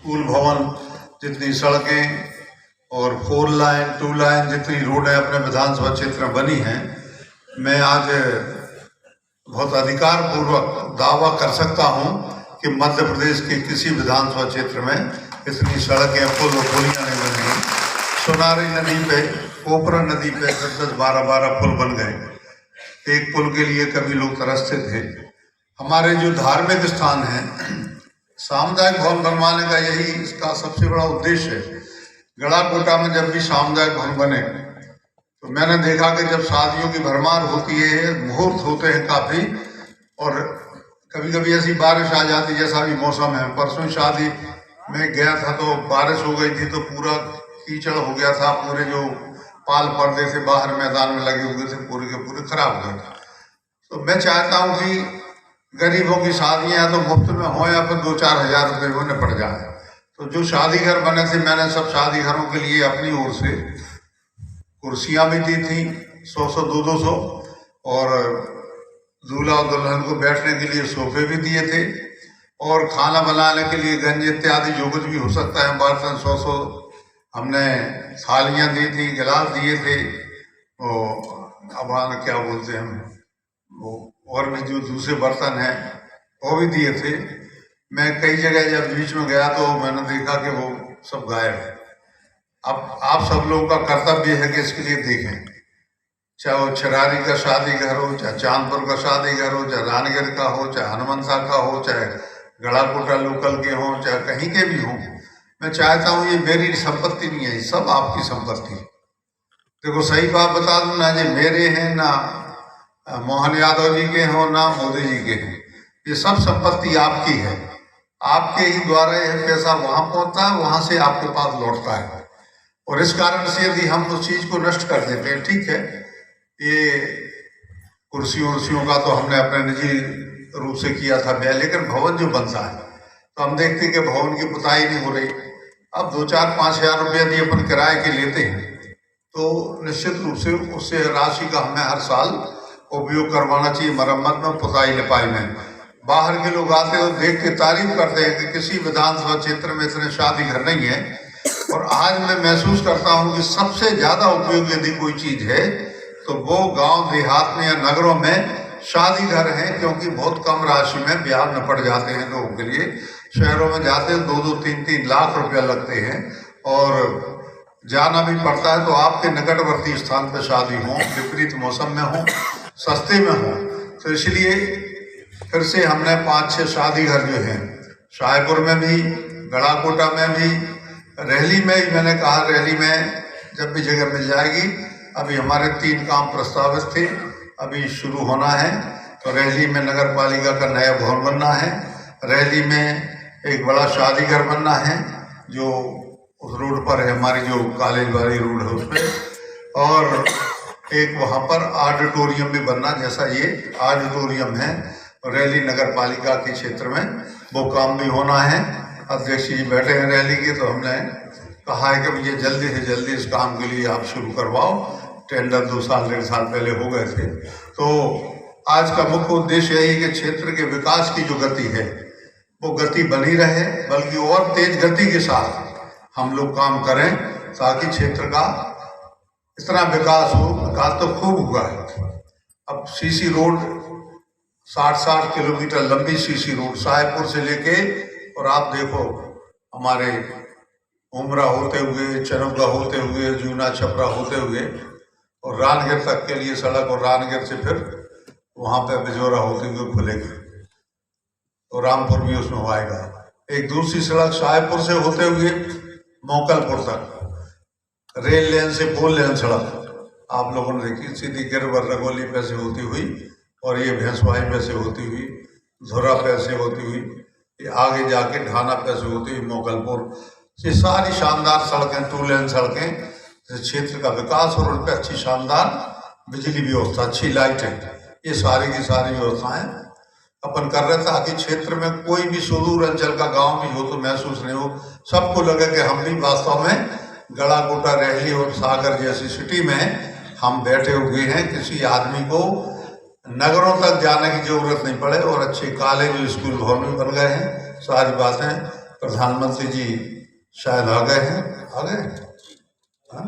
School भवन जितनी सड़कें और 4 लाइन 2 लाइन जितनी रोडें अपने विधानसभा क्षेत्र में बनी हैं, मैं आज बहुत अधिकार पूर्वक दावा कर सकता हूं कि मध्य प्रदेश के किसी विधानसभा क्षेत्र में इतनी सड़कें, पुल और पुलियां नहीं बनी। सोनारी नदी पे, कोपरा नदी पे 10-12 पुल बन गए। एक पुल के लिए कभी लोग तरसते थे। हमारे जो धार्मिक स्थान हैं, सामुदायिक भवन बनवाने का यही इसका सबसे बड़ा उद्देश्य है। गढ़ाकोटा में जब भी सामुदायिक भवन बने तो मैंने देखा कि जब शादियों की भरमार होती है, मुहूर्त होते हैं काफ़ी, और कभी कभी ऐसी बारिश आ जाती जैसा भी मौसम है। परसों शादी में गया था तो बारिश हो गई थी तो पूरा कीचड़ हो गया था। पूरे जो पाल पर्दे थे बाहर मैदान में लगे हुए थे पूरे के पूरे खराब हो गए। तो मैं चाहता हूँ कि गरीबों की शादियाँ तो मुफ्त में हो या फिर 2-4 हज़ार रुपये में निपट जाए। तो जो शादी घर बने थे, मैंने सब शादी घरों के लिए अपनी ओर से कुर्सियाँ भी दी थी 100-100, 200-200, और दूल्हा और दुल्हन को बैठने के लिए सोफे भी दिए थे, और खाना बनाने के लिए गंज इत्यादि जो कुछ भी हो सकता है बर्तन 100-100 हमने थालियाँ दी थी, गिलास दिए थे, अब क्या बोलते हैं वो, और भी जो दूसरे बर्तन हैं वो भी दिए थे। मैं कई जगह जब बीच में गया तो मैंने देखा कि वो सब गायब है। अब आप सब लोगों का कर्तव्य है कि इसके लिए देखें, चाहे वो छरारी का शादी घर हो, चाहे चांदपुर का शादी घर हो, चाहे रानगढ़ का हो, चाहे हनुमंसा का हो, चाहे गढ़ाकोटा लोकल के हों, चाहे कहीं के भी हों। मैं चाहता हूँ, ये मेरी संपत्ति नहीं है, सब आपकी संपत्ति है। देखो सही बात बता दूं, ना ये मेरे हैं, ना मोहन यादव जी के हों, ना मोदी जी के हैं। ये सब संपत्ति आपकी है। आपके ही द्वारा यह पैसा वहाँ पहुँचता है, वहाँ से आपके पास लौटता है। और इस कारण से यदि हम उस चीज़ को नष्ट कर देते हैं, ठीक है, ये कुर्सियों का तो हमने अपने निजी रूप से किया था व्यय, लेकिन भवन जो बनता है तो हम देखते हैं कि भवन की पुताई नहीं हो रही। अब 2-4-5 हज़ार रुपये यदि अपन किराए के लेते हैं तो निश्चित रूप से उससे राशि का हमें हर साल उपयोग करवाना चाहिए मरम्मत में, पुताई लिपाई में। बाहर के लोग आते हैं तो देख के तारीफ करते हैं कि किसी विधानसभा क्षेत्र में इतने शादी घर नहीं है। और आज मैं महसूस करता हूँ कि सबसे ज़्यादा उपयोग यदि कोई चीज़ है तो वो गांव देहात में या नगरों में शादी घर हैं, क्योंकि बहुत कम राशि में ब्याह निपट जाते हैं लोगों के लिए। शहरों में जाते हैं 2-2, 3-3 लाख रुपया लगते हैं, और जाना भी पड़ता है। तो आपके निकटवर्ती स्थान पर शादी हो, विपरीत मौसम में हो, सस्ते में हो, तो इसलिए फिर से हमने 5-6 शादी घर जो हैं, शाहपुर में भी, गढ़ाकोटा में भी, रहली में ही मैंने कहा, रहली में जब भी जगह मिल जाएगी। अभी हमारे 3 काम प्रस्तावित थे, अभी शुरू होना है। तो रहली में नगर पालिका का नया भवन बनना है, रहली में एक बड़ा शादी घर बनना है जो उस रोड पर है, हमारी जो कॉलेज वाली रोड है उस पर, और एक वहाँ पर ऑडिटोरियम भी बनना, जैसा ये ऑडिटोरियम है रहली नगर पालिका के क्षेत्र में, वो काम भी होना है। अध्यक्ष जी बैठे हैं रैली के, तो हमने कहा है कि भैया जल्दी से जल्दी इस काम के लिए आप शुरू करवाओ। टेंडर 2 साल 1.5 साल पहले हो गए थे। तो आज का मुख्य उद्देश्य यही है कि क्षेत्र के विकास की जो गति है वो गति बनी रहे, बल्कि और तेज गति के साथ हम लोग काम करें, ताकि क्षेत्र का इतना विकास हो। विकास तो खूब हुआ है। अब सीसी रोड 60-60 किलोमीटर लंबी सीसी रोड शाहपुर से लेके, और आप देखो हमारे उमरा होते हुए, चनौगा होते हुए, जूना छपरा होते हुए, और रानगढ़ तक के लिए सड़क, और रानगढ़ से फिर वहाँ पे बिजोरा होते हुए खुलेगी, और रामपुर भी उसमें आएगा। एक दूसरी सड़क शाहपुर से होते हुए मोकलपुर तक, रेल लेन से 4 लेन सड़क आप लोगों ने देखी, सीधी गिरवर रगोली पे से होती हुई, और ये भैंसवाही पे से होती हुई, धुरा पे से होती हुई, ये आगे जाके ढाना पे से होती हुई मोकलपुर। ये सारी शानदार सड़कें, 2 लेन सड़कें, क्षेत्र का विकास, और उन पर अच्छी शानदार बिजली व्यवस्था, अच्छी लाइटें, ये सारी की सारी व्यवस्थाएं अपन कर रहे, ताकि क्षेत्र में कोई भी सुदूर अंचल का गांव भी हो तो महसूस नहीं हो, सबको लगे कि हम भी वास्तव में गढ़ाकोटा, रहली और सागर जैसी सिटी में हम बैठे हुए हैं। किसी आदमी को नगरों तक जाने की जरूरत नहीं पड़े, और अच्छे कॉलेज स्कूल भवन भी बन गए हैं, सारी बातें प्रधानमंत्री जी शायद आ गए हैं, आ गए। हाँ,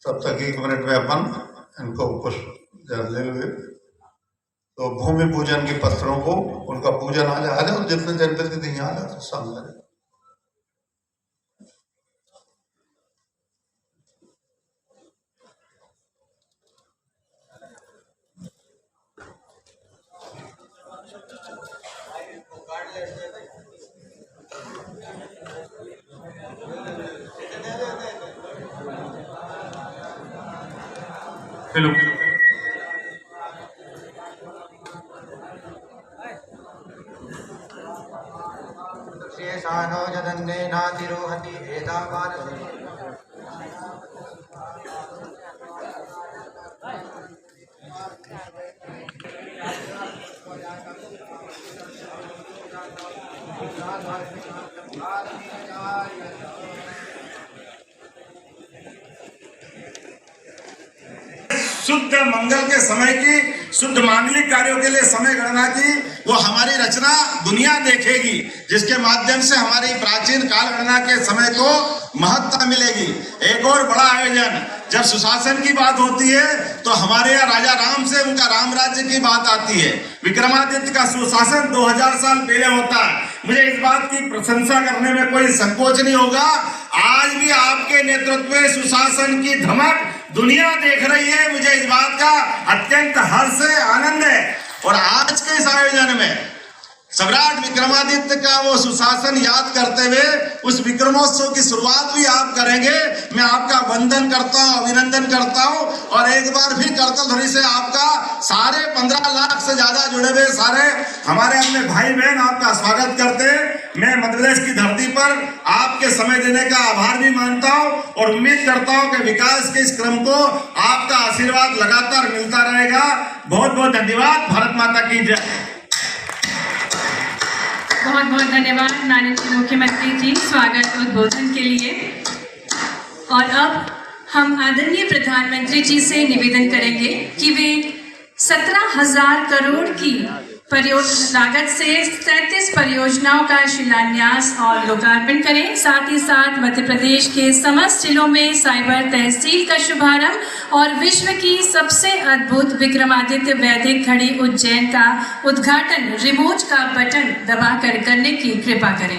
तब तक 1 मिनट में अपन इनको पुष्प ले हुए तो भूमि पूजन के पत्रों को उनका पूजन आ जाए और जितने जनप्रतिनिधि यहाँ आ जाए सामने। हेलो शेषानो जदन्ने नातिरोहति एतावान् शुद्ध मंगल के समय की, शुद्ध मांगलिक कार्यों के लिए समय गणना की वो हमारी रचना दुनिया देखेगी, जिसके माध्यम से हमारी प्राचीन काल गणना के समय को महत्ता मिलेगी। एक और बड़ा आयोजन, जब सुशासन की बात होती है तो हमारे यहाँ राजा राम से उनका राम राज्य की बात आती है। विक्रमादित्य का सुशासन 2000 साल पहले होता है। मुझे इस बात की प्रशंसा करने में कोई संकोच नहीं होगा। आज भी आपके नेतृत्व में सुशासन की धमक दुनिया देख रही है। मुझे इस बात का अत्यंत हर्ष है, आनंद है। और आज के इस आयोजन में सम्राट विक्रमादित्य का वो सुशासन याद करते हुए उस विक्रमोत्सव की शुरुआत भी आप करेंगे। मैं आपका वंदन करता हूँ, अभिनंदन करता हूँ और एक बार फिर करतल ध्वनि से आपका सारे 15 लाख से ज्यादा जुड़े हुए सारे हमारे अपने भाई बहन आपका स्वागत करते हैं। मैं मध्य प्रदेश की धरती पर आपके समय देने का आभार भी मानता हूँ और उम्मीद करता हूँ कि विकास के इस क्रम को आपका आशीर्वाद लगातार मिलता रहेगा। बहुत बहुत धन्यवाद। भारत माता की जय। बहुत बहुत धन्यवाद माननीय मुख्यमंत्री जी स्वागत उद्बोधन के लिए। और अब हम आदरणीय प्रधानमंत्री जी से निवेदन करेंगे कि वे 17,000 करोड़ की लागत से 33 परियोजनाओं का शिलान्यास और लोकार्पण करें। साथ ही साथ मध्य प्रदेश के समस्त जिलों में साइबर तहसील का शुभारंभ और विश्व की सबसे अद्भुत विक्रमादित्य वैदिक घड़ी उज्जैन का उद्घाटन रिमोट का बटन दबाकर करने की कृपा करें।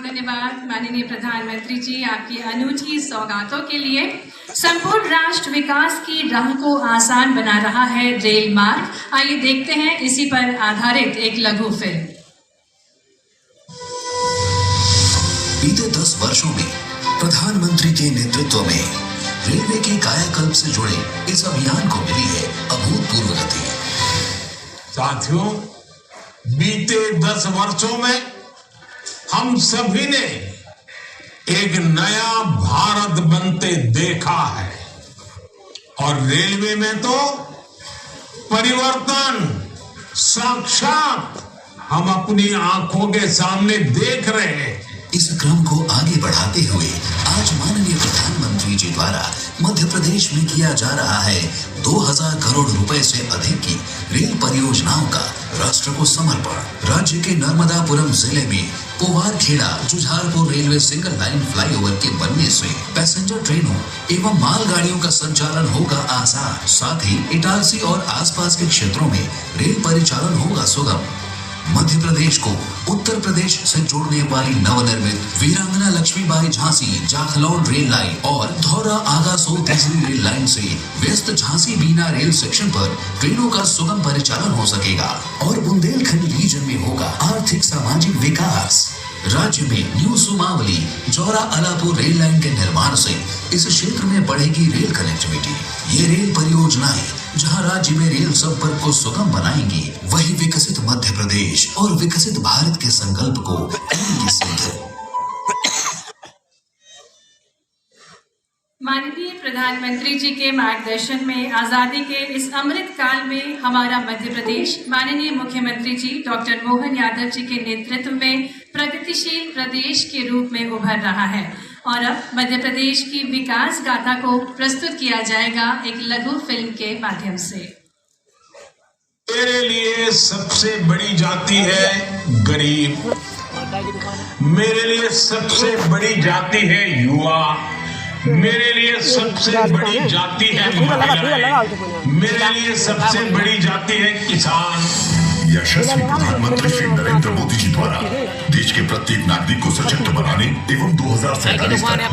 धन्यवाद माननीय प्रधानमंत्री जी आपकी अनूठी सौगातों के लिए। संपूर्ण राष्ट्र विकास की राह को आसान बना रहा है रेल मार्ग। आइए देखते हैं इसी पर आधारित एक लघु फिल्म। बीते 10 वर्षों में प्रधानमंत्री के नेतृत्व में रेलवे के कायाकल्प से जुड़े इस अभियान को मिली है अभूतपूर्व गति। साथियों, बीते 10 वर्षों में हम सभी ने एक नया भारत बनते देखा है। और रेलवे में तो परिवर्तन साक्षात हम अपनी आंखों के सामने देख रहे हैं। इस क्रम को आगे बढ़ाते हुए आज माननीय प्रधानमंत्री जी द्वारा मध्य प्रदेश में किया जा रहा है 2000 करोड़ रुपए से अधिक की रेल परियोजनाओं का राष्ट्र को समर्पण। राज्य के नर्मदापुरम जिले में Powarkheda Jujharpur railway single line flyover के बनने से पैसेंजर ट्रेनों एवं मालगाड़ियों का संचालन होगा आसान। साथ ही इटारसी और आसपास के क्षेत्रों में रेल परिचालन होगा सुगम। मध्य प्रदेश को उत्तर प्रदेश से जोड़ने वाली नवनिर्मित वीरांगना लक्ष्मीबाई झांसी जाखलौन रेल लाइन और धौरा आगासो तीसरी रेल लाइन से व्यस्त झांसी बीना रेल सेक्शन पर ट्रेनों का सुगम परिचालन हो सकेगा और बुंदेलखंड रीजन में होगा आर्थिक सामाजिक विकास। राज्य में new Sumawali Joura Alapur rail line के निर्माण से इस क्षेत्र में बढ़ेगी रेल कनेक्टिविटी। ये रेल परियोजनाएं जहां राज्य में रेल संपर्क को सुगम बनाएंगी, वही विकसित मध्य प्रदेश और विकसित भारत के संकल्प को करेंगी सिद्ध। माननीय प्रधानमंत्री जी के मार्गदर्शन में आज़ादी के इस अमृत काल में हमारा मध्य प्रदेश माननीय मुख्यमंत्री जी डॉक्टर मोहन यादव जी के नेतृत्व में प्रगतिशील प्रदेश के रूप में उभर रहा है। और अब मध्य प्रदेश की विकास गाथा को प्रस्तुत किया जाएगा एक लघु फिल्म के माध्यम से। मेरे लिए सबसे बड़ी जाति है गरीब, मेरे लिए सबसे बड़ी जाति है युवा, मेरे लिए सबसे बड़ी जाति है महिलाएं, मेरे लिए सबसे बड़ी जाति है किसान। यशस्वी प्रधानमंत्री श्री नरेंद्र मोदी जी द्वारा देश के प्रत्येक नागरिक को सशक्त बनाने एवं 2047 तक